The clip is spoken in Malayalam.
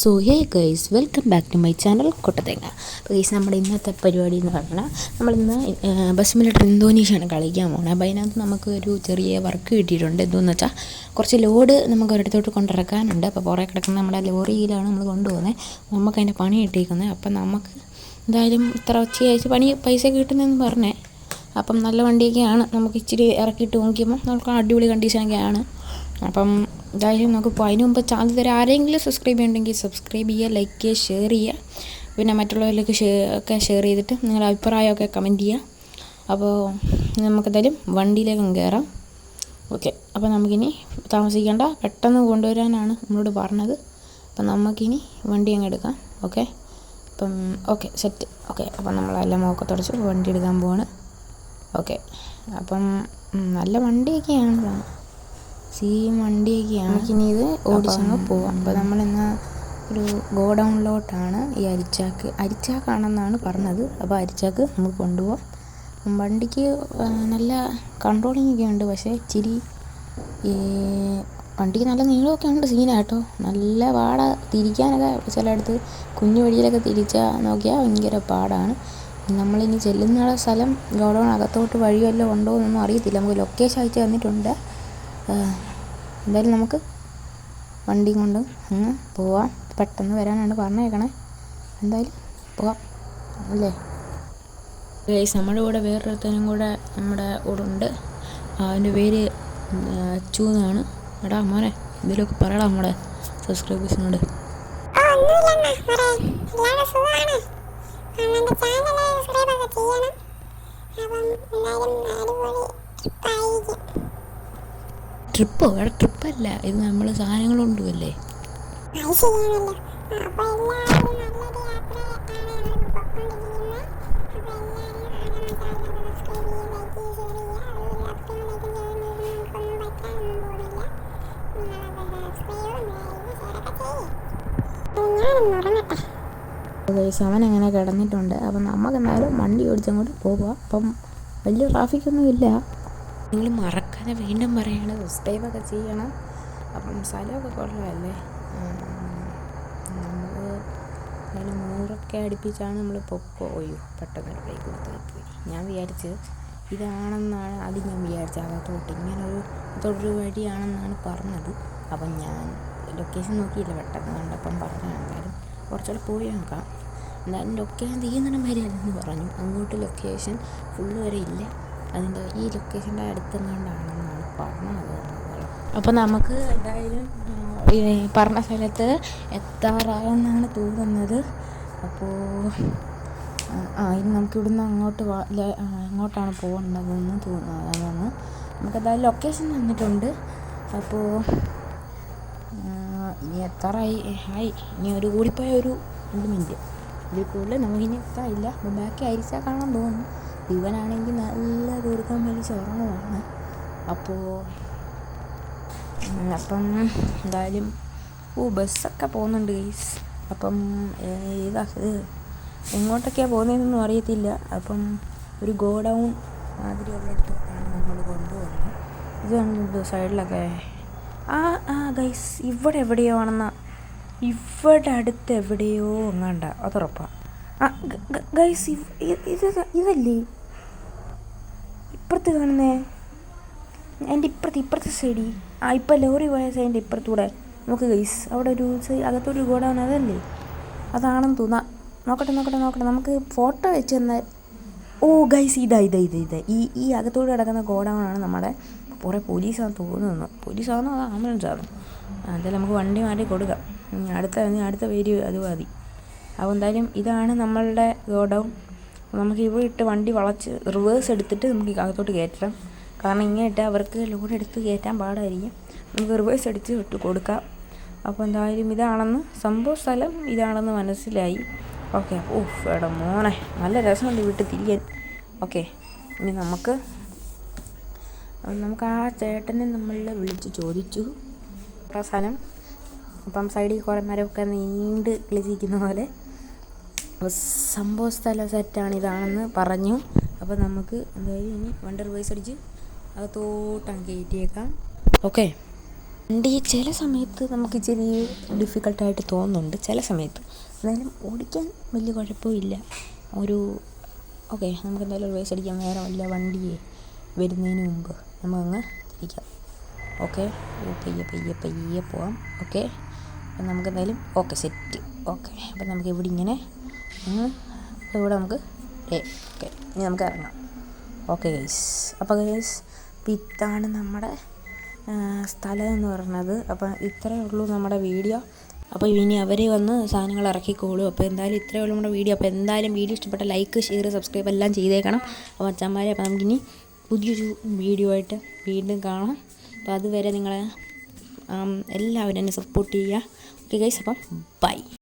So hey guys, welcome back to my channel Kottathenga. അപ്പോൾ ഗൈസ്, നമ്മുടെ ഇന്നത്തെ പരിപാടി എന്ന് പറഞ്ഞാൽ നമ്മളിന്ന് ബസ് സിമുലേറ്റർ ഇന്തോനേഷ്യയാണ് കളിക്കാൻ പോകുന്നത്. അപ്പോൾ അതിനകത്ത് നമുക്ക് ഒരു ചെറിയ വർക്ക് കിട്ടിയിട്ടുണ്ട്. എന്തെന്ന് വെച്ചാൽ കുറച്ച് ലോഡ് നമുക്ക് ഒരിടത്തോട്ട് കൊണ്ടിറക്കാനുണ്ട്. അപ്പോൾ പുറകെ കിടക്കുന്ന നമ്മുടെ ലോറിയിലാണ് നമ്മൾ കൊണ്ടുപോകുന്നത്. നമുക്ക് അതിൻ്റെ പണി കിട്ടിയിരിക്കുന്നത്. അപ്പം നമുക്ക് എന്തായാലും ഇത്ര ഒച്ചയച്ച് പൈസ കിട്ടുന്നതെന്ന് പറഞ്ഞേ. അപ്പം നല്ല വണ്ടിയൊക്കെയാണ്. നമുക്ക് ഇച്ചിരി ഇറക്കിയിട്ട് നോക്കിയപ്പോൾ നമുക്ക് അടിപൊളി കണ്ടീഷനൊക്കെയാണ്. അപ്പം എന്തായാലും നമുക്കിപ്പോൾ അതിന് മുമ്പ് ചാനൽ തരാം. ആരെങ്കിലും സബ്സ്ക്രൈബ് ചെയ്യുന്നുണ്ടെങ്കിൽ സബ്സ്ക്രൈബ് ചെയ്യുക, ലൈക്ക് ചെയ്യുക, ഷെയർ ചെയ്യുക. പിന്നെ മറ്റുള്ളവരിലേക്ക് ഒക്കെ ഷെയർ ചെയ്തിട്ട് നിങ്ങളുടെ അഭിപ്രായമൊക്കെ കമൻറ്റ് ചെയ്യുക. അപ്പോൾ നമുക്കെന്തായാലും വണ്ടിയിലേക്കും കയറാം. ഓക്കെ, അപ്പോൾ നമുക്കിനി താമസിക്കേണ്ട, പെട്ടെന്ന് കൊണ്ടുവരാനാണ് നമ്മളോട് പറഞ്ഞത്. അപ്പം നമുക്കിനി വണ്ടി അങ്ങ് എടുക്കാം. ഓക്കെ, അപ്പം ഓക്കെ സെറ്റ്. ഓക്കെ, അപ്പം നമ്മളെല്ലാം ഒക്കെ തുടച്ച് വണ്ടി എടുക്കാൻ പോവാണ്. ഓക്കെ, അപ്പം നല്ല വണ്ടിയൊക്കെയാണ്, വണ്ടിയൊക്കെയാണ്. നമുക്കിനി ഇത് ഓടിച്ചങ്ങ് പോവാം. അപ്പോൾ നമ്മളിന്ന് ഒരു ഗോഡൗണിലോട്ടാണ് ഈ അരിച്ചാക്കാണെന്നാണ് പറഞ്ഞത്. അപ്പോൾ അരിച്ചാക്ക് നമുക്ക് കൊണ്ടുപോകാം. വണ്ടിക്ക് നല്ല കൺട്രോളിങ് ഒക്കെ ഉണ്ട്. പക്ഷേ ഇച്ചിരി ഈ വണ്ടിക്ക് നല്ല നീളമൊക്കെ ഉണ്ട്. സീനാട്ടോ, നല്ല പാടാ തിരിക്കാനൊക്കെ. ചിലയിടത്ത് കുഞ്ഞു വഴിയിലൊക്കെ തിരിച്ചാൽ നോക്കിയാൽ ഭയങ്കര പാടാണ്. നമ്മളിനി ചെല്ലുന്ന സ്ഥലം ഗോഡൗൺ അകത്തോട്ട് വഴി വല്ലതും ഉണ്ടോ എന്നൊന്നും അറിയത്തില്ല. നമുക്ക് ലൊക്കേഷൻ അയച്ചു തന്നിട്ടുണ്ട്. എന്തായാലും നമുക്ക് വണ്ടി കൊണ്ട് അങ്ങ് പോവാം. പെട്ടെന്ന് വരാനാണ് പറഞ്ഞേക്കണേ. എന്തായാലും പോവാം അല്ലേ ഗൈസ്. നമ്മുടെ കൂടെ വേറൊരുത്തനും കൂടെ നമ്മുടെ കൂടെ ഉണ്ട്. അവൻ്റെ പേര് അച്ചു എന്നാണ്. എടാ മോനെ, എന്തെങ്കിലുമൊക്കെ പറയടാ നമ്മുടെ സബ്സ്ക്രൈബേഴ്സിനോട്. ട്രിപ്പോ? എടാ ട്രിപ്പല്ല, ഇത് നമ്മൾ സാധനങ്ങൾ കൊണ്ടുപോകല്ലേ. അവൻ അങ്ങനെ കിടന്നിട്ടുണ്ട്. അപ്പം നമുക്ക് എന്നാലും വണ്ടി ഓടിച്ചങ്ങോട്ട് പോവാം. അപ്പം വലിയ ട്രാഫിക്കൊന്നും ഇല്ല. നിങ്ങൾ മറക്കാതെ വീണ്ടും പറയണം, സബ്സ്ക്രൈബൊക്കെ ചെയ്യണം. അപ്പം സ്ഥലമൊക്കെ കൊള്ളാമല്ലേ. നമ്മൾ അതിന് 100 അടുപ്പിച്ചാണ് നമ്മൾ പോയോ പെട്ടെന്ന് ബ്രേക്ക് കൊടുത്ത് പോയി. ഞാൻ വിചാരിച്ച് ഇതാണെന്നാണ് അത് ഞാൻ വിചാരിച്ചത്. അകത്തോട്ട് ഇങ്ങനൊരു വഴിയാണെന്നാണ് പറഞ്ഞത്. അപ്പം ഞാൻ ലൊക്കേഷൻ നോക്കിയില്ല, പെട്ടെന്ന് കണ്ടപ്പം പറഞ്ഞു. എന്തായാലും കുറച്ചുകൂടെ പോയി നോക്കാം. എന്തായാലും ലൊക്കേഷൻ തീർന്നിടം വരെയല്ലെന്ന് പറഞ്ഞു. അങ്ങോട്ട് ലൊക്കേഷൻ ഫുള്ള് വരെ ഇല്ല. അതിൻ്റെ ഈ ലൊക്കേഷൻ്റെ അടുത്തെങ്ങാണ്ടാണെന്നാണ് പറഞ്ഞത്. അപ്പോൾ നമുക്ക് എന്തായാലും ഈ പറഞ്ഞ സ്ഥലത്ത് എത്താറായെന്നാണ് തോന്നുന്നത്. അപ്പോൾ ഇനി നമുക്ക് ഇവിടുന്ന് അങ്ങോട്ടാണ് പോകേണ്ടതെന്ന് തോന്നുന്നത്. നമുക്ക് എന്തായാലും ലൊക്കേഷൻ തന്നിട്ടുണ്ട്. അപ്പോൾ ഇനി എത്താറായി. ഇനി ഒരു കൂടിപ്പോയ ഒരു 2 മിനിറ്റ്, ഇതിൽ കൂടുതൽ നമുക്കിനി എത്താറില്ല. അപ്പോൾ ബാക്കി അരിച്ചാൽ കാണാൻ തോന്നുന്നു. ഇവനാണെങ്കിൽ നല്ല ദീർഘം വലിച്ച് ഉറങ്ങുവാണ്. അപ്പം എന്തായാലും ബസ്സൊക്കെ പോകുന്നുണ്ട് ഗൈസ്. അപ്പം എങ്ങോട്ടൊക്കെയാണ് പോകുന്നതെന്നൊന്നും അറിയത്തില്ല. അപ്പം ഒരു ഗോഡൗൺ മാതിരി ഉള്ളിടത്തോട്ടാണ് നമ്മൾ കൊണ്ടുപോകുന്നത്. ഇത് കണ്ടു സൈഡിലൊക്കെ. ഗൈസ്, ഇവിടെ എവിടെയോ ആണെന്നാ, ഇവിടെ അടുത്ത് എവിടെയോ എങ്ങാണ്ട, അതുറപ്പാണ്. ഗൈസ്, ഇതല്ലേ ഇപ്പുറത്ത് കാണുന്നേ? എൻ്റെ ഇപ്പുറത്തെ സൈഡിൽ ഇപ്പം ലോറി പോയ സൈഡിൻ്റെ ഇപ്പുറത്തൂടെ നമുക്ക് ഗൈസ് അവിടെ ഒരു അകത്തൊരു ഗോഡൗൺ, അതല്ലേ? അതാണെന്ന് തോന്നാം. നോക്കട്ടെ നമുക്ക് ഫോട്ടോ വെച്ച് തന്നാൽ. ഗൈസ്, ഇതാ ഈ അകത്തോട് കിടക്കുന്ന ഗോഡൗണാണ്. നമ്മുടെ കുറേ പോലീസാണെന്ന് തോന്നുന്നു. പോലീസാണോ അതോ ആംബുലൻസാണോ? എന്തായാലും നമുക്ക് വണ്ടി മാറി കൊടുക്കാം. അടുത്ത പേര് അത് മതി. അപ്പോൾ എന്തായാലും ഇതാണ് നമ്മളുടെ ഗോഡൗൺ. നമുക്ക് ഇവിടെ ഇട്ട് വണ്ടി വളച്ച് റിവേഴ്സ് എടുത്തിട്ട് നമുക്ക് അകത്തോട്ട് കയറ്റണം. കാരണം ഇങ്ങനെ അവർക്ക് ലോഡ് എടുത്ത് കയറ്റാൻ പാടായിരിക്കും. നമുക്ക് റിവേഴ്സ് അടിച്ച് ഇട്ട് കൊടുക്കാം. അപ്പോൾ എന്തായാലും ഇതാണെന്ന് സംഭവ സ്ഥലം ഇതാണെന്ന് മനസ്സിലായി. ഓക്കെ. എടാ മോനെ, നല്ല രസമുണ്ട് വീട്ടിൽ തിരിയാൻ. ഓക്കെ, ഇനി നമുക്ക് ആ ചേട്ടനെ നമ്മൾ വിളിച്ച് ചോദിച്ചു ആ സ്ഥലം. അപ്പം സൈഡിൽ കുറേ മരമൊക്കെ നീണ്ട് കളിച്ചിരിക്കുന്ന പോലെ സംഭവ സ്ഥലം സെറ്റാണ്, ഇതാണെന്ന് പറഞ്ഞു. അപ്പോൾ നമുക്ക് എന്തായാലും ഇനി വണ്ടി റിവേഴ്സ് അടിച്ച് അകത്തോട്ടങ്ങ് കയറ്റിയേക്കാം. ഓക്കെ, വണ്ടി ചില സമയത്ത് നമുക്ക് ഇച്ചിരി ഡിഫിക്കൽട്ടായിട്ട് തോന്നുന്നുണ്ട് ചില സമയത്ത്. എന്നാലും ഓടിക്കാൻ വലിയ കുഴപ്പമില്ല. ഓക്കെ, നമുക്ക് എന്തായാലും ഒരു റേസ് അടിക്കാൻ വേറെ വല്ല വണ്ടിയെ വരുന്നതിന് മുമ്പ് നമുക്കങ്ങ് തിരിക്കാം. ഓക്കെ, പയ്യെ പോവാം. ഓക്കെ, അപ്പം നമുക്ക് എന്തായാലും സെറ്റ്. ഓക്കെ, അപ്പം നമുക്ക് ഇവിടെ ഇങ്ങനെ ഇവിടെ നമുക്ക് ഓക്കെ, ഇനി നമുക്ക് ഇറങ്ങാം. ഓക്കെ ഗൈസ്, അപ്പോൾ ഗൈസ് ഇതാണ് നമ്മുടെ സ്ഥലം എന്ന് പറയുന്നത്. അപ്പം ഇത്രയേ ഉള്ളൂ നമ്മുടെ വീഡിയോ. അപ്പോൾ ഇനി അവർ വന്ന് സാധനങ്ങൾ ഇറക്കിക്കോളും. അപ്പോൾ എന്തായാലും ഇത്രയേ ഉള്ളൂ നമ്മുടെ വീഡിയോ. അപ്പോൾ എന്തായാലും വീഡിയോ ഇഷ്ടപ്പെട്ട ലൈക്ക്, ഷെയർ, സബ്സ്ക്രൈബ് എല്ലാം ചെയ്തേക്കണം. അപ്പോൾ അച്ഛന്മാരെ, അപ്പോൾ നമുക്കിനി പുതിയൊരു വീഡിയോ ആയിട്ട് വീണ്ടും കാണാം. അപ്പോൾ അതുവരെ നിങ്ങൾ എല്ലാവരും എന്നെ സപ്പോർട്ട് ചെയ്യുക. ഓക്കെ ഗൈസ്, അപ്പം ബൈ.